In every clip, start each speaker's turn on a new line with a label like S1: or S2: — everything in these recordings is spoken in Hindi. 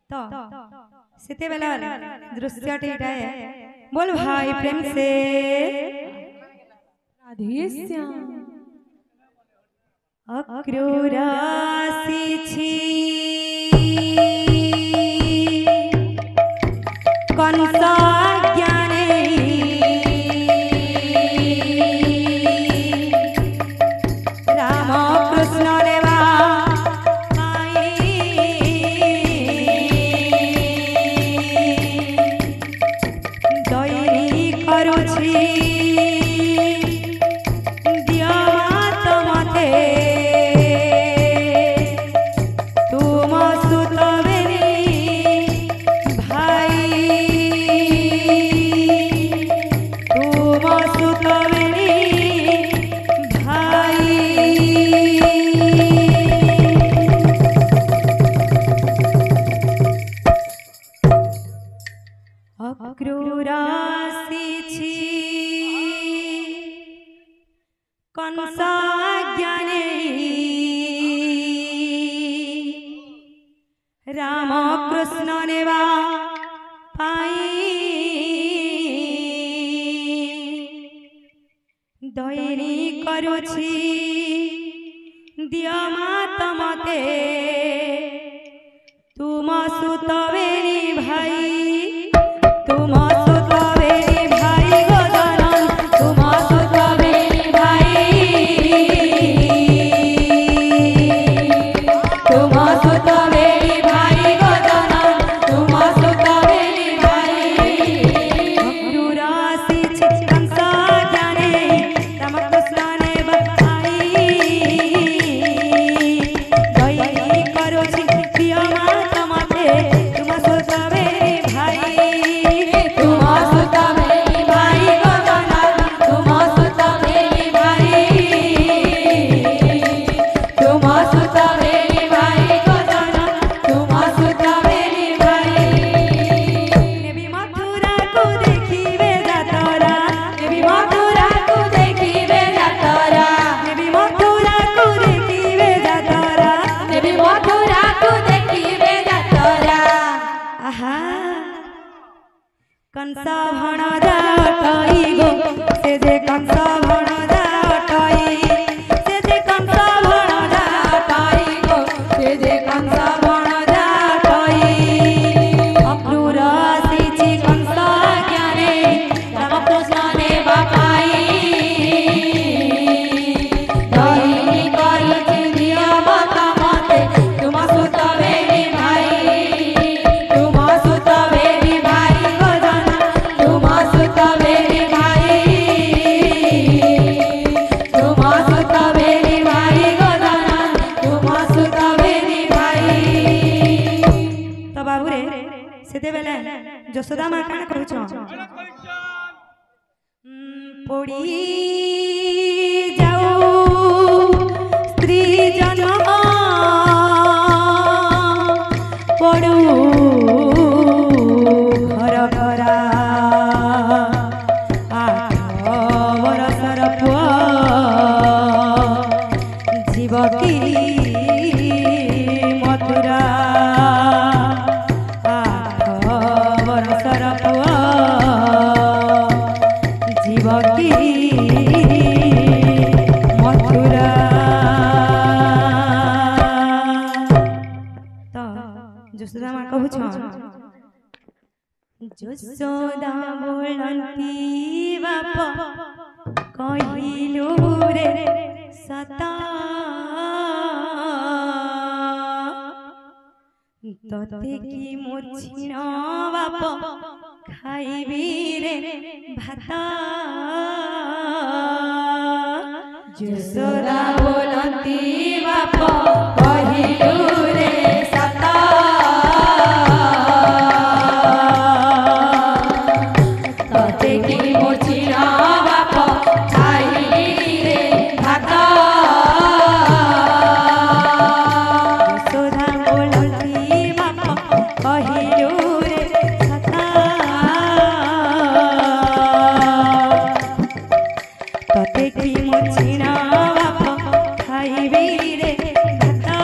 S1: तो सीते बेला दृश्य टीटा है बोल भाई प्रेम से
S2: राधे श्याम
S1: अक्रूरासी छी कंसा ज्ञाने राम कृष्ण देवा दयनी करुछि अक्रूरासी छी कंसा ज्ञाने राम कृष्ण नेवा पाई दयनी करुछि दिया मात मते तुम सुतवेनी भाई तुम सुतवेनी भाई गजानन तुम सुतवेनी भाई तुम सुतवेनी भाई गजानन तुम सुतवेनी भाई अक्रूरासी छी कंसा ज्ञाने राम कृष्ण ने बताई दयनी करुछि दिया मात मते तुम सुतवेनी भाई तुम सुतवेनी भाई गजानन तुम सुतवेनी भाई तुम सुतवेनी भाई गजानन तुम सुतवेनी भाई नेबी मथुरा को देखिबे जातरा नेबी मथुरा को देखिबे जातरा नेबी मथुरा को देखिबे जातरा नेबी मथुरा को देखिबे जातरा आहा कंसा भण जाटई गो से जे कंसा भण जाटई से जे कंसा भण जाटई गो से जे कंसा भण जाटई अक्रूरासी छी कंसा ज्ञाने राम कृष्ण ने बापाई दयनी करुछि दिया मात मते तुम सुतवेनी भाई तुम सुतवेनी भाई गजानन तुम सुतवेनी भाई तुम सुतवेनी भाई गजानन तुम सुतवेनी भाई तो बाबू रे सेते बेले यशोदा मां कान कहछ पड़ी जाऊ स्त्री जन्म पड़ू घर भरा 8 बरसर पुआ जीवकी मथुरा 8 बरसर पुआ जीवकी मथुरा तो यशोदा मां कहू यशोदा बोलती बाप कहिलु रे सता तते की मोछिन बाप खाइबी रे भाता यशोदा बोलती बाप कहिलु रे सता तते की मोछिन बाप खाइबी रे भाता यशोदा बोलती बाप कहिलु रे सता तते की मोछिन बाप खाइबी रे भाता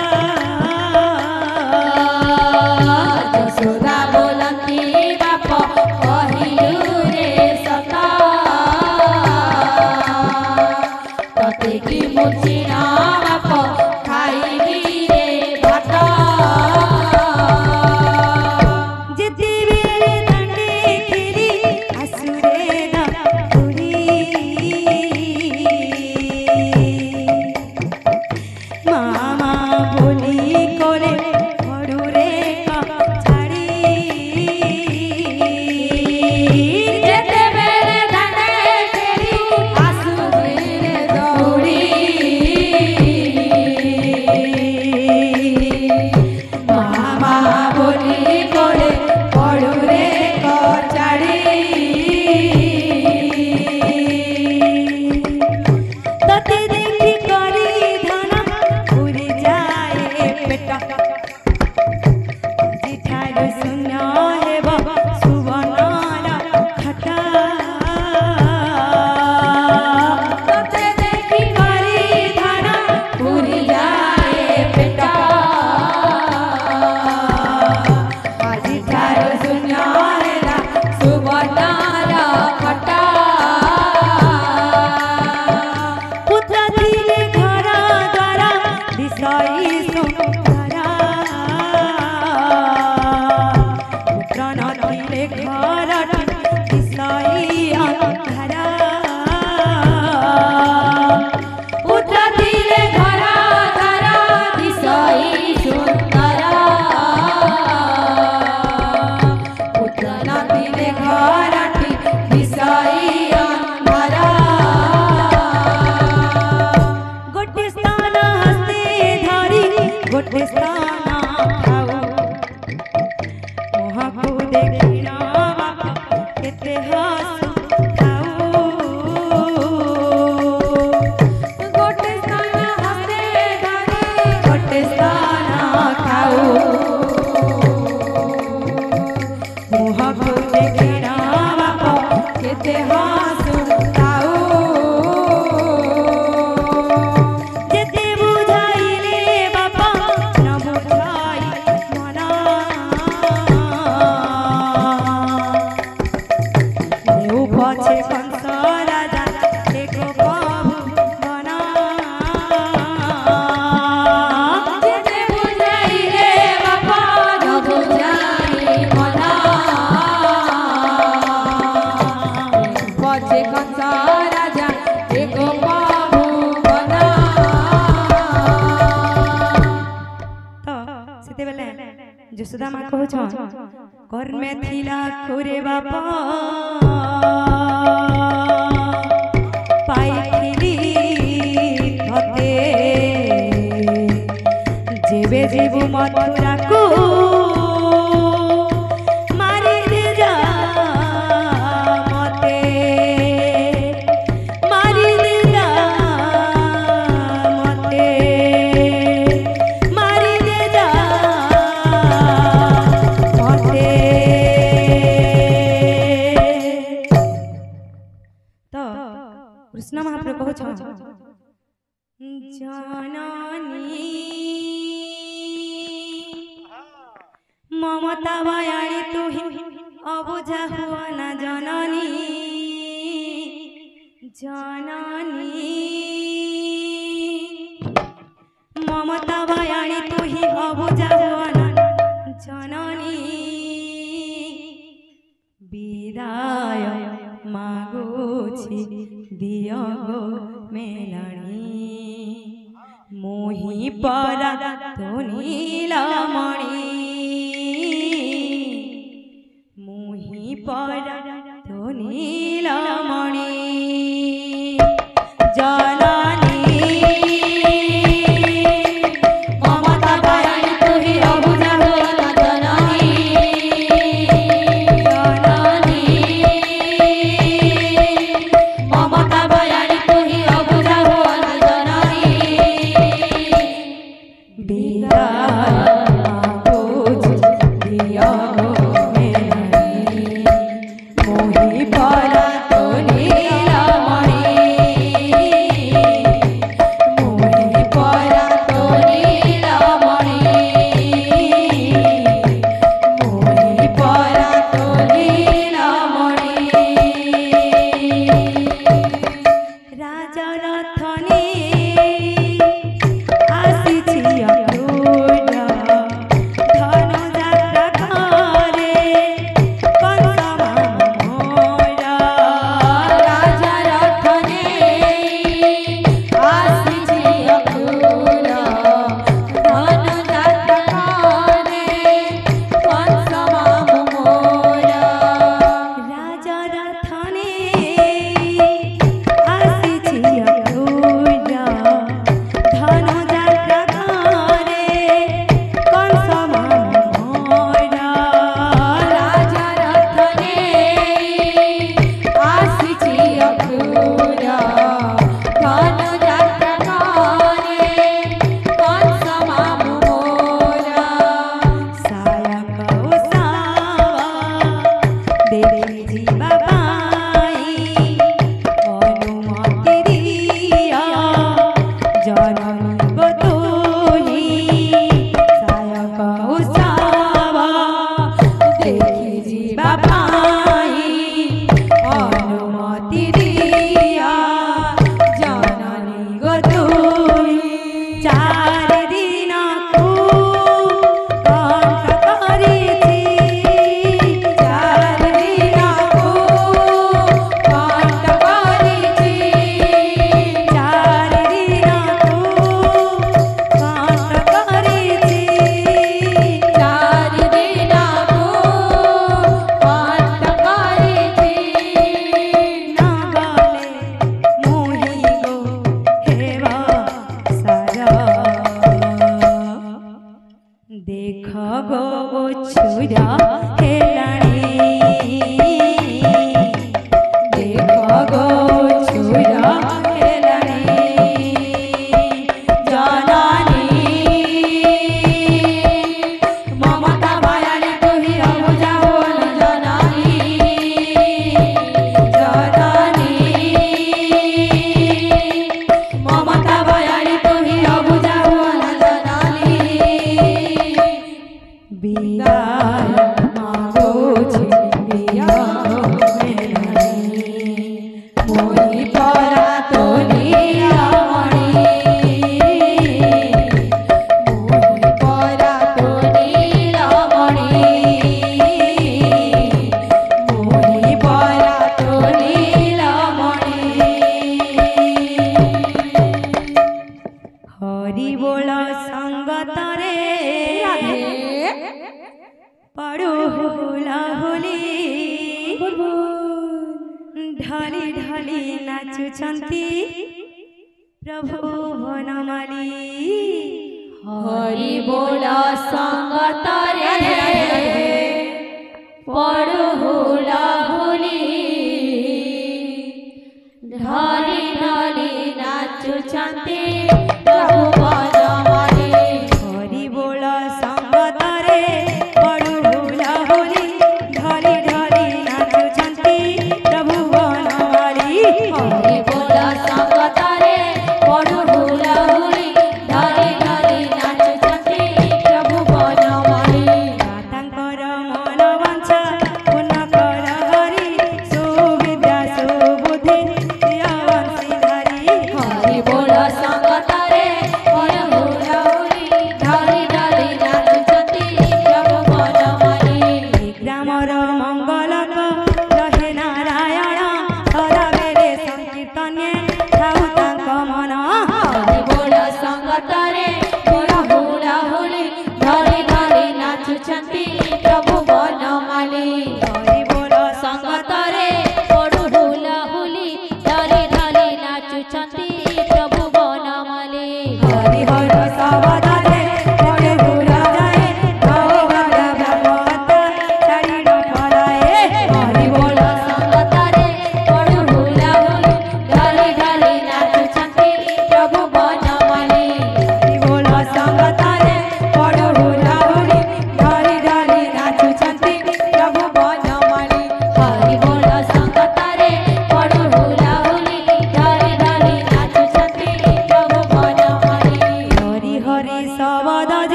S1: शून्य हेब सुवर्णर घटा तोते देखी करी धन पूरी जाए पेटा आजी ठार शून्य हेला सुवर्णर घटा पुत्र दिले घर द्वारा दिशाई सुंदरा पुत्र नथिले घर दिशाई अंधरा पुत्र दिले घर द्वारा दिशाई सुंदरा पुत्र नथिले घर दिशाई अंधरा गोटे स्थान हस्ते धरी गोटे स्थान खाऊ मोहकु देखिन बापा केते हसु खाऊ गोटे स्थान हस्ते धरी गोटे स्थान खाऊ मोहकु देखिन बापा केते हसु खाऊ जेते बुझाइले बापा न बुझाई मना नेउ पछे कंस राजा एको प्रभु बना जेते बुझाइले बापा न बुझाई मना पछे कंस राजा एको प्रभु बना तो सेते बेले यशोदा माँ कहू कर में थिला खोरे बापा पाइथिली तते जेबे जीवु मथुरा को मारी दे जा मते मारी दे जा मते मारी दे जा मते तो कृष्ण महाप्रभु कहू जननी ममता बयाणी तुहि अबुझा हुआ ना जननी जननी ममता बयाणी तुहि अबुझा हुआ ना जननी विदाय मागुछि दियो गो मेलणी मोहि परा तो नीलमणि मोहि परा तो नीलमणि जननी ममता बयाणी तुहि अबुझा पहुँचावा देखी जीवा पाई अनुमति दिया जननी गो तुई चार दिन को कंठ करिछि चार दिन को कंठ करिछि चार दिन को कंठ करिछि चार दिन को कंठ करिछि न गले मोहि गो हेवा सारा देख गो छुरा हेलाणी देख गो छुरा हेलाणी जननी ममता भयाली तुही अब जाओ जननी जननी ममता भयाली तुही अब जाओ जननी विदाय मागोछि बियाहो मेलनी मोहि परा तोलियामणि मोहि परा तोलियामणि मोहि परा तोलियामणि हरि बोल संगतरे पड़ो होला होली ढाली ढाली नाचुछंती प्रभु वनमाली हरि बोल संगत